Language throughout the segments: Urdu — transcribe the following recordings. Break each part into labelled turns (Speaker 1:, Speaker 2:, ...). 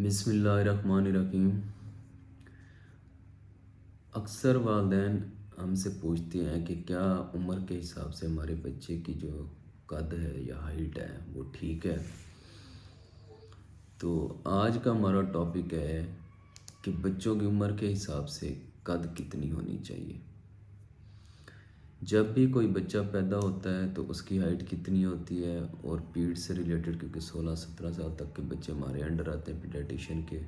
Speaker 1: بسم اللہ الرحمن الرحیم۔ اکثر والدین ہم سے پوچھتے ہیں کہ کیا عمر کے حساب سے ہمارے بچے کی جو قد ہے یا ہائٹ ہے وہ ٹھیک ہے۔ تو آج کا ہمارا ٹاپک ہے کہ بچوں کی عمر کے حساب سے قد کتنی ہونی چاہیے۔ جب بھی کوئی بچہ پیدا ہوتا ہے تو اس کی ہائٹ کتنی ہوتی ہے، اور پیٹ سے ریلیٹڈ کیونکہ 16-17 سال تک کے بچے ہمارے انڈر آتے ہیں پیڈیٹیشین کے،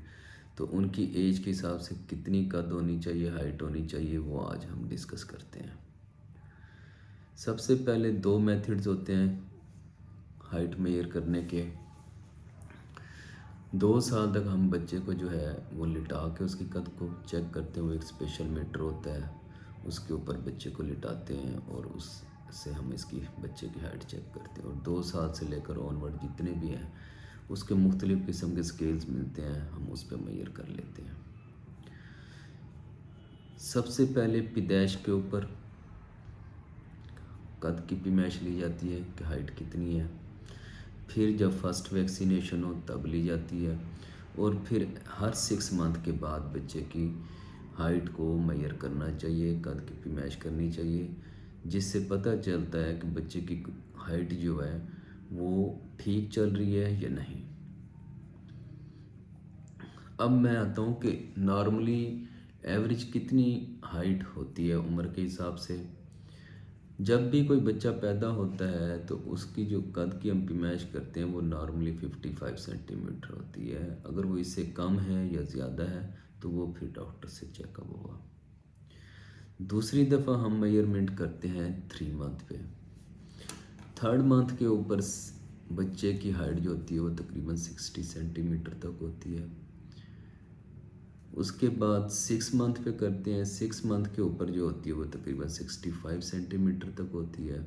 Speaker 1: تو ان کی ایج کے حساب سے کتنی قد ہونی چاہیے، ہائٹ ہونی چاہیے، وہ آج ہم ڈسکس کرتے ہیں۔ سب سے پہلے 2 میتھڈز ہوتے ہیں ہائٹ میئر کرنے کے۔ 2 سال تک ہم بچے کو جو ہے وہ لٹا کے اس کی قد کو چیک کرتے ہوئے، ایک اسپیشل میٹر ہوتا ہے اس کے اوپر بچے کو لٹاتے ہیں اور اس سے ہم اس کی بچے کی ہائٹ چیک کرتے ہیں، اور 2 سال سے لے کر آن ورڈ جتنے بھی ہیں اس کے مختلف قسم کے سکیلز ملتے ہیں، ہم اس پہ میئر کر لیتے ہیں۔ سب سے پہلے پیدائش کے اوپر قد کی پیمائش لی جاتی ہے کہ ہائٹ کتنی ہے، پھر جب فرسٹ ویکسینیشن ہو تب لی جاتی ہے، اور پھر ہر 6 منتھ کے بعد بچے کی ہائٹ کو میئر کرنا چاہیے، قد کی پیمائش کرنی چاہیے، جس سے پتہ چلتا ہے کہ بچے کی ہائٹ جو ہے وہ ٹھیک چل رہی ہے یا نہیں۔ اب میں آتا ہوں کہ نارملی ایوریج کتنی ہائٹ ہوتی ہے عمر کے حساب سے۔ جب بھی کوئی بچہ پیدا ہوتا ہے تو اس کی جو قد کی ہم پیمائش کرتے ہیں وہ نارملی 55 سینٹی میٹر ہوتی ہے۔ اگر وہ اس سے کم ہے یا زیادہ ہے تو وہ پھر ڈاکٹر سے چیک اپ ہوگا۔ دوسری دفعہ ہم میئرمنٹ کرتے ہیں 3 منتھ پہ۔ 3rd منتھ کے اوپر بچے کی ہائٹ جو ہوتی ہے وہ تقریباً 60 سینٹی میٹر تک ہوتی ہے۔ اس کے بعد 6 منتھ پہ کرتے ہیں، 6 منتھ کے اوپر جو ہوتی ہے وہ تقریباً 65 سینٹی میٹر تک ہوتی ہے،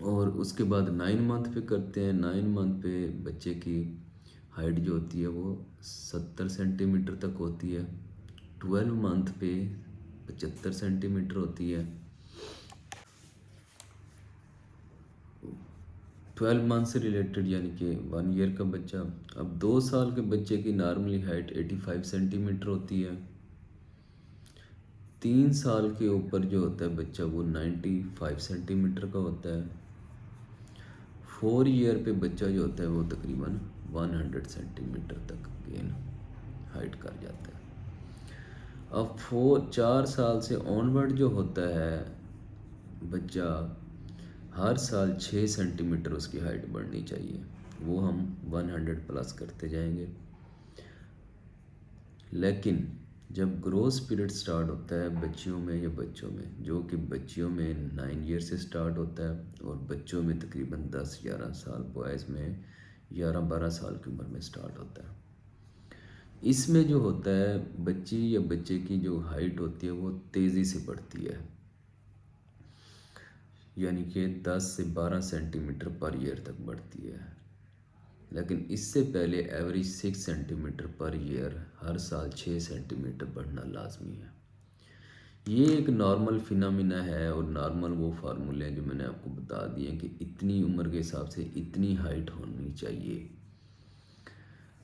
Speaker 1: اور اس کے بعد 9 منتھ پہ کرتے ہیں۔ 9 منتھ پہ بچے کی ہائٹ جو ہوتی ہے وہ 70 سینٹی میٹر تک ہوتی ہے۔ 12 منتھ پہ 75 سینٹی میٹر ہوتی ہے۔ 12 منتھ سے ریلیٹڈ یعنی کہ 1 ایئر کا بچہ۔ اب 2 سال کے بچے کی نارملی ہائٹ 85 سینٹی میٹر ہوتی ہے۔ 3 سال کے اوپر جو ہوتا ہے بچہ وہ 95 سینٹی میٹر کا ہوتا ہے۔ 4 ایئر پہ بچہ جو ہوتا ہے وہ تقریباً 100 سینٹی میٹر تک گین ہائٹ کر جاتا ہے۔ اب 4 سال سے آن ورڈ جو ہوتا ہے بچہ، ہر سال 6 سینٹی میٹر اس کی ہائٹ بڑھنی چاہیے، وہ ہم 100 پلس کرتے جائیں گے۔ لیکن جب گروتھ پیریڈ سٹارٹ ہوتا ہے بچیوں میں یا بچوں میں، جو کہ بچیوں میں 9 ایئر سے سٹارٹ ہوتا ہے اور بچوں میں تقریباً 10-11 سال، بوائز میں 11-12 سال کی عمر میں سٹارٹ ہوتا ہے۔ اس میں جو ہوتا ہے بچی یا بچے کی جو ہائٹ ہوتی ہے وہ تیزی سے بڑھتی ہے، یعنی کہ 10 سے 12 سینٹی میٹر پر ایئر تک بڑھتی ہے، لیکن اس سے پہلے ایوریج 6 سینٹی میٹر پر ایئر، ہر سال 6 سینٹی میٹر بڑھنا لازمی ہے۔ یہ ایک نارمل فینامینا ہے، اور نارمل وہ فارمولے ہیں جو میں نے آپ کو بتا دیے ہیں کہ اتنی عمر کے حساب سے اتنی ہائٹ ہونی چاہیے۔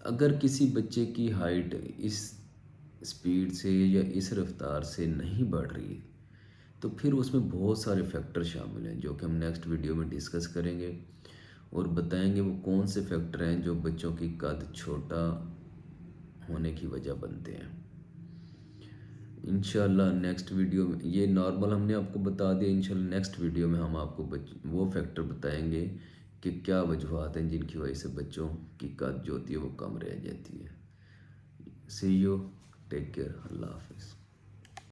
Speaker 1: اگر کسی بچے کی ہائٹ اس سپیڈ سے یا اس رفتار سے نہیں بڑھ رہی تو پھر اس میں بہت سارے فیکٹر شامل ہیں، جو کہ ہم نیکسٹ ویڈیو میں ڈسکس کریں گے اور بتائیں گے وہ کون سے فیکٹر ہیں جو بچوں کی قد چھوٹا ہونے کی وجہ بنتے ہیں۔ انشاءاللہ نیکسٹ ویڈیو میں یہ نارمل ہم نے آپ کو بتا دیا، انشاءاللہ نیکسٹ ویڈیو میں ہم آپ کو وہ فیکٹر بتائیں گے کہ کیا وجوہات ہیں جن کی وجہ سے بچوں کی قد جو ہوتی ہے وہ کم رہ جاتی ہے۔ سی یو، ٹیک کیئر، اللہ حافظ۔